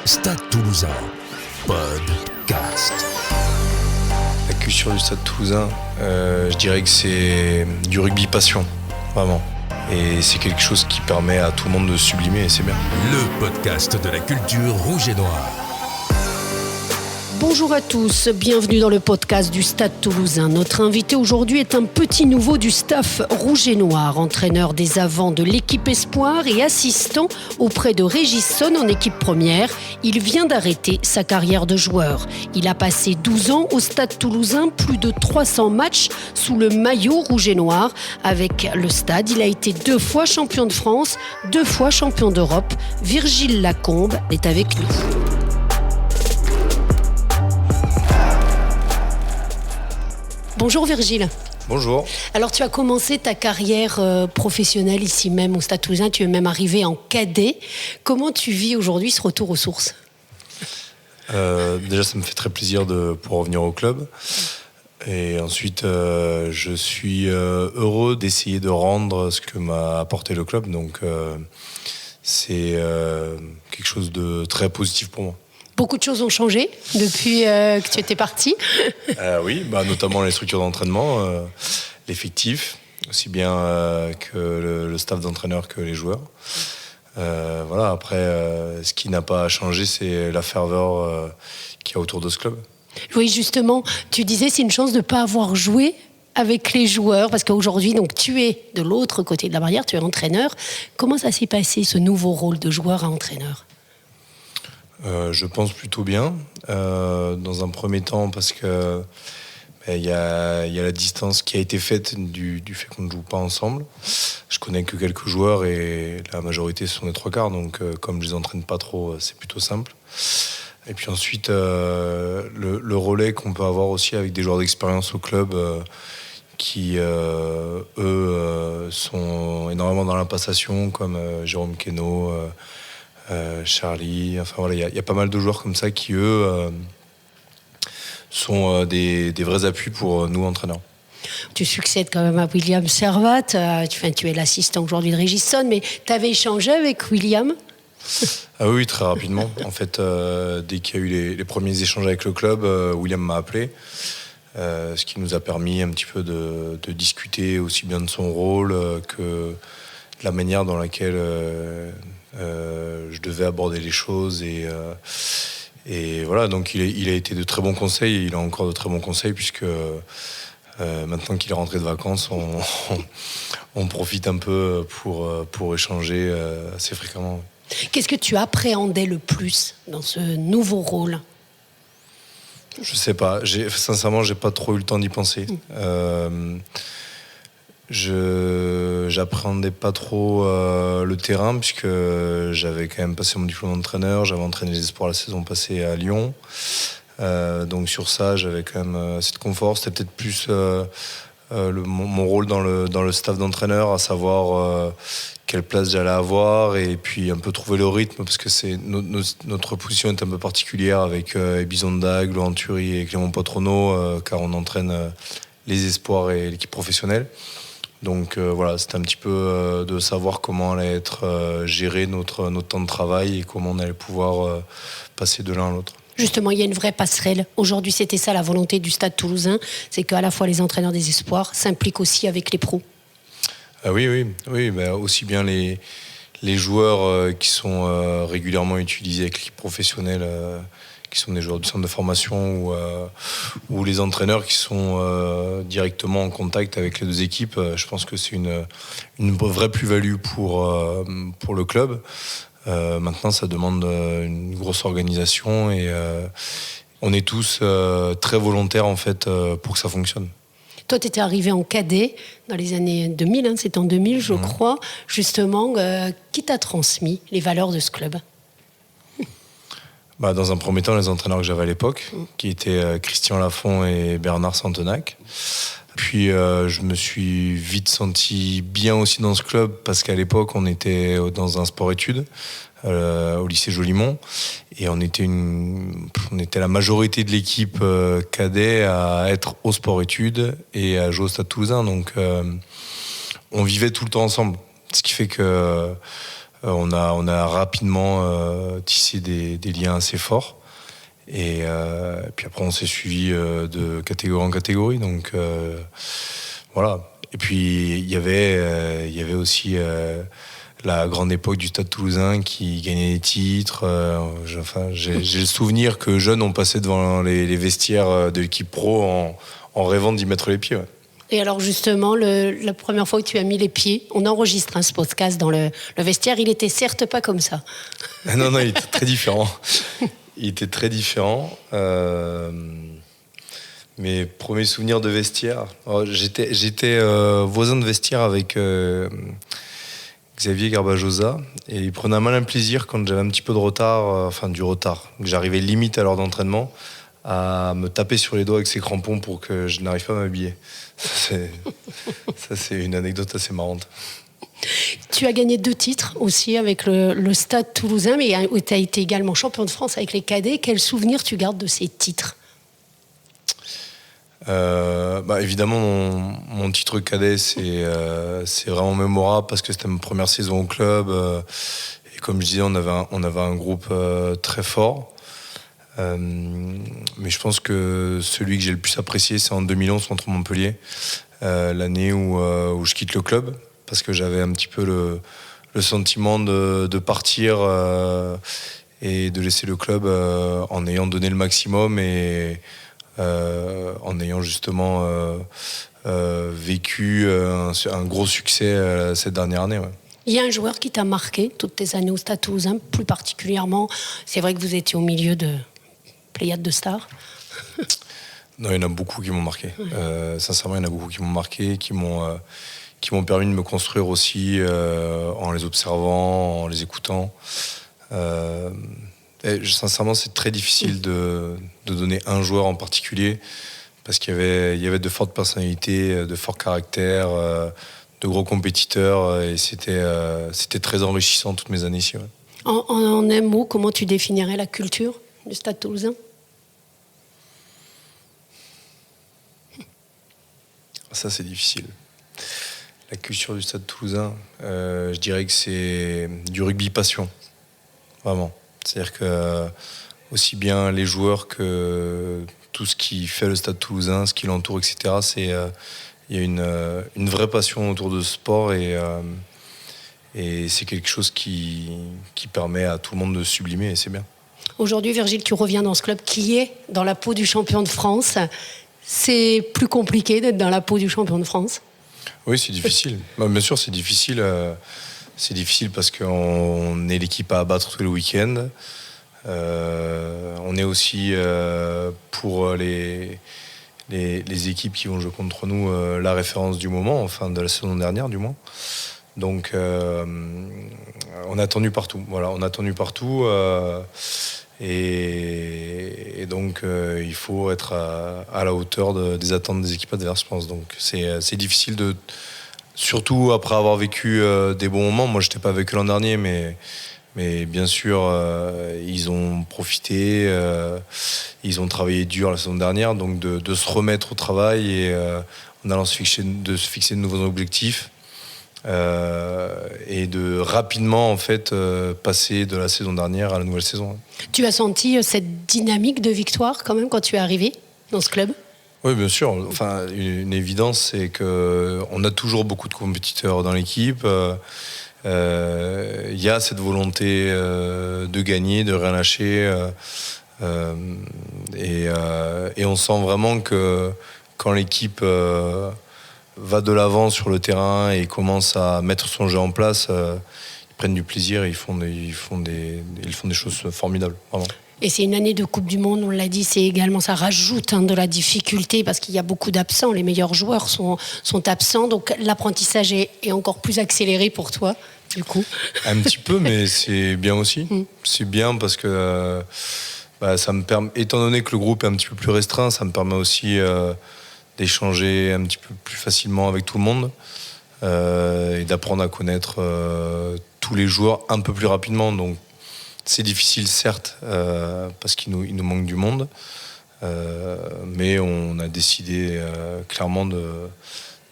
Stade Toulousain, podcast. La culture du Stade Toulousain, je dirais que c'est du rugby passion, vraiment. Et c'est quelque chose qui permet à tout le monde de se sublimer et c'est bien. Le podcast de la culture rouge et noire. Bonjour à tous, bienvenue dans le podcast du Stade Toulousain. Notre invité aujourd'hui est un petit nouveau du staff rouge et noir, entraîneur des avants de l'équipe Espoir et assistant auprès de Régis Sonne en équipe première. Il vient d'arrêter sa carrière de joueur. Il a passé 12 ans au Stade Toulousain, plus de 300 matchs sous le maillot rouge et noir. Avec le Stade, il a été 2 fois champion de France, 2 fois champion d'Europe. Virgile Lacombe est avec nous. Bonjour Virgile. Bonjour. Alors tu as commencé ta carrière professionnelle ici même au Stade Toulousain, tu es même arrivé en cadet. Comment tu vis aujourd'hui ce retour aux sources ? Déjà ça me fait très plaisir de pouvoir revenir au club. Et ensuite je suis heureux d'essayer de rendre ce que m'a apporté le club. Donc c'est quelque chose de très positif pour moi. Beaucoup de choses ont changé depuis que tu étais parti. Oui, notamment les structures d'entraînement, l'effectif, aussi bien que le staff d'entraîneur que les joueurs. Voilà. Après, ce qui n'a pas changé, c'est la ferveur qu'il y a autour de ce club. Oui, justement, tu disais c'est une chance de ne pas avoir joué avec les joueurs, parce qu'aujourd'hui, donc, tu es de l'autre côté de la barrière, tu es entraîneur. Comment ça s'est passé, ce nouveau rôle de joueur à entraîneur ? Je pense plutôt bien, dans un premier temps parce que il y a la distance qui a été faite du fait qu'on ne joue pas ensemble. Je connais que quelques joueurs et la majorité sont des 3/4, donc comme je les entraîne pas trop, c'est plutôt simple. Et puis ensuite, le relais qu'on peut avoir aussi avec des joueurs d'expérience au club qui, eux, sont énormément dans la passation, comme Jérôme Queneau, Charlie, enfin voilà, il y a pas mal de joueurs comme ça qui eux sont des vrais appuis pour nous entraîneurs. Tu succèdes quand même à William Servat, tu es l'assistant aujourd'hui de Régis Sonne, mais tu avais échangé avec William ? Ah oui, très rapidement. En fait, dès qu'il y a eu les premiers échanges avec le club, William m'a appelé, ce qui nous a permis un petit peu de discuter aussi bien de son rôle que de la manière dans laquelle je devais aborder les choses et voilà, donc il a été de très bons conseils et il a encore de très bons conseils puisque maintenant qu'il est rentré de vacances on profite un peu pour échanger assez fréquemment. Qu'est-ce que tu appréhendais le plus dans ce nouveau rôle ? Je sais pas, sincèrement j'ai pas trop eu le temps d'y penser. J'appréhendais pas trop le terrain puisque j'avais quand même passé mon diplôme d'entraîneur, j'avais entraîné les espoirs la saison passée à Lyon, donc sur ça j'avais quand même assez de confort. C'était peut-être plus mon rôle dans le staff d'entraîneur, à savoir quelle place j'allais avoir et puis un peu trouver le rythme parce que notre position est un peu particulière avec Bisonda, Laurent Thury et Clément Poitronneau car on entraîne les espoirs et l'équipe professionnelle. Donc voilà, c'était un petit peu de savoir comment allait être géré notre temps de travail et comment on allait pouvoir passer de l'un à l'autre. Justement, il y a une vraie passerelle. Aujourd'hui, c'était ça la volonté du Stade Toulousain, c'est qu'à la fois les entraîneurs des espoirs s'impliquent aussi avec les pros. Oui, aussi bien les joueurs qui sont régulièrement utilisés avec l'équipe professionnelle, qui sont des joueurs du centre de formation ou les entraîneurs qui sont directement en contact avec les deux équipes. Je pense que c'est une vraie plus-value pour le club. Maintenant, ça demande une grosse organisation et on est tous très volontaires en fait pour que ça fonctionne. Toi, tu étais arrivé en cadet dans les années 2000, c'était en 2000 je crois. Justement, qui t'a transmis les valeurs de ce club ? Dans un premier temps, les entraîneurs que j'avais à l'époque, qui étaient Christian Lafont et Bernard Santenac. Puis je me suis vite senti bien aussi dans ce club parce qu'à l'époque, on était dans un sport-études au lycée Jolimont et on était la majorité de l'équipe cadet à être au sport-études et à jouer au Stade Toulousain. Donc on vivait tout le temps ensemble. Ce qui fait que on a rapidement tissé des liens assez forts. Et puis après, on s'est suivi de catégorie en catégorie. Donc voilà. Et puis il y avait aussi la grande époque du Stade Toulousain qui gagnait des titres. J'ai le souvenir que jeunes, on passait devant les vestiaires de l'équipe pro en rêvant d'y mettre les pieds. Ouais. Et alors justement, la première fois que tu as mis les pieds, on enregistre ce podcast dans le vestiaire, il était certes pas comme ça. Non, il était très différent. Il était très différent. Mes premiers souvenirs de vestiaire. Alors, j'étais voisin de vestiaire avec Xavier Garbajosa, et il prenait un malin plaisir quand j'avais un petit peu de retard, que j'arrivais limite à l'heure d'entraînement, à me taper sur les doigts avec ses crampons pour que je n'arrive pas à m'habiller. Ça, c'est une anecdote assez marrante. Tu as gagné 2 titres aussi avec le Stade Toulousain, mais tu as été également champion de France avec les cadets. Quel souvenir tu gardes de ces titres ? Évidemment, mon titre cadet, c'est vraiment mémorable parce que c'était ma première saison au club. Et comme je disais, on avait un groupe très fort. Mais je pense que celui que j'ai le plus apprécié, c'est en 2011 contre Montpellier, l'année où je quitte le club, parce que j'avais un petit peu le sentiment de partir et de laisser le club en ayant donné le maximum et en ayant justement vécu un gros succès cette dernière année. Ouais. Il y a un joueur qui t'a marqué toutes tes années au Stade Toulousain, plus particulièrement. C'est vrai que vous étiez au milieu de pléiade de stars. Non, il y en a beaucoup qui m'ont marqué. Sincèrement, il y en a beaucoup qui m'ont marqué, qui m'ont permis de me construire aussi en les observant, en les écoutant. Sincèrement, c'est très difficile de donner un joueur en particulier parce qu'il y avait de fortes personnalités, de forts caractères, de gros compétiteurs et c'était très enrichissant toutes mes années ici. Ouais. En un mot, comment tu définirais la culture du Stade Toulousain ? Ça, c'est difficile. La culture du Stade Toulousain, je dirais que c'est du rugby passion, vraiment. C'est-à-dire que aussi bien les joueurs que tout ce qui fait le Stade Toulousain, ce qui l'entoure, etc. Il y a une vraie passion autour de ce sport et c'est quelque chose qui permet à tout le monde de se sublimer et c'est bien. Aujourd'hui, Virgile, tu reviens dans ce club qui est dans la peau du champion de France. C'est plus compliqué d'être dans la peau du champion de France ? Oui, c'est difficile. Bien sûr, c'est difficile. C'est difficile parce qu'on est l'équipe à abattre tous les week-ends. On est aussi, pour les équipes qui vont jouer contre nous, la référence du moment, enfin de la saison dernière du moins. Donc, on a attendu partout. Voilà, on a attendu partout. Et donc, il faut être à la hauteur des attentes des équipes adverses, je pense. Donc, c'est difficile surtout après avoir vécu des bons moments. Moi, je n'étais pas avec eux l'an dernier, mais bien sûr, ils ont profité, ils ont travaillé dur la saison dernière, donc de se remettre au travail et en allant se fixer de nouveaux objectifs. Et de rapidement en fait passer de la saison dernière à la nouvelle saison. Tu as senti cette dynamique de victoire quand même quand tu es arrivé dans ce club ? Oui, bien sûr. Enfin, une évidence, c'est qu'on a toujours beaucoup de compétiteurs dans l'équipe. Il y a cette volonté de gagner, de rien lâcher. Et on sent vraiment que quand l'équipe va de l'avant sur le terrain et commence à mettre son jeu en place, ils prennent du plaisir et ils font des choses formidables, vraiment. Et c'est une année de Coupe du Monde, on l'a dit, ça rajoute de la difficulté parce qu'il y a beaucoup d'absents, les meilleurs joueurs sont absents, donc l'apprentissage est encore plus accéléré pour toi, du coup. Un petit peu, mais c'est bien aussi. C'est bien parce que ça me permet, étant donné que le groupe est un petit peu plus restreint, ça me permet aussi d'échanger un petit peu plus facilement avec tout le monde et d'apprendre à connaître tous les joueurs un peu plus rapidement. Donc c'est difficile certes parce qu'il nous manque du monde, mais on a décidé clairement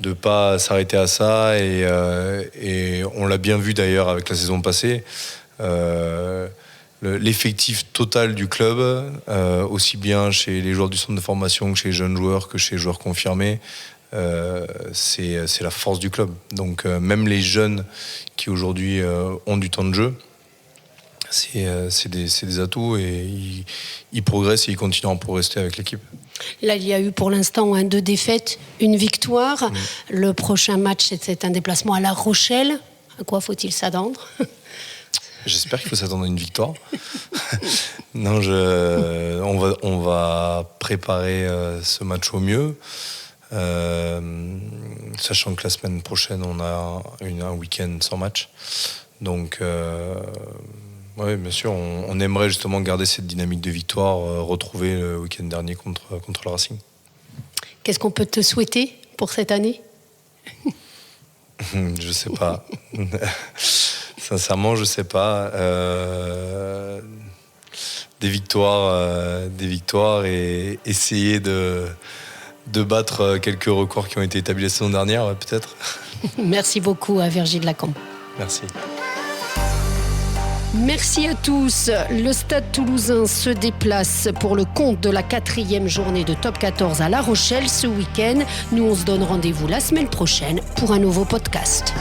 de pas s'arrêter à ça. Et on l'a bien vu d'ailleurs avec la saison passée. L'effectif total du club, aussi bien chez les joueurs du centre de formation que chez les jeunes joueurs, que chez les joueurs confirmés, c'est la force du club. Donc même les jeunes qui aujourd'hui ont du temps de jeu, c'est des atouts et ils progressent et ils continueront à progresser avec l'équipe. Là, il y a eu pour l'instant 2 défaites, 1 victoire. Le prochain match, c'est un déplacement à La Rochelle. À quoi faut-il s'attendre ? J'espère qu'il faut s'attendre à une victoire. Non, on va préparer ce match au mieux. Sachant que la semaine prochaine, on a un week-end sans match. Donc, oui, bien sûr, on aimerait justement garder cette dynamique de victoire, retrouver le week-end dernier contre le Racing. Qu'est-ce qu'on peut te souhaiter pour cette année ? Je sais pas. Sincèrement, je sais pas. Des victoires et essayer de battre quelques records qui ont été établis la saison dernière, peut-être. Merci beaucoup à Virgile Lacombe. Merci. Merci à tous. Le Stade Toulousain se déplace pour le compte de la 4e journée de Top 14 à La Rochelle ce week-end. Nous, on se donne rendez-vous la semaine prochaine pour un nouveau podcast.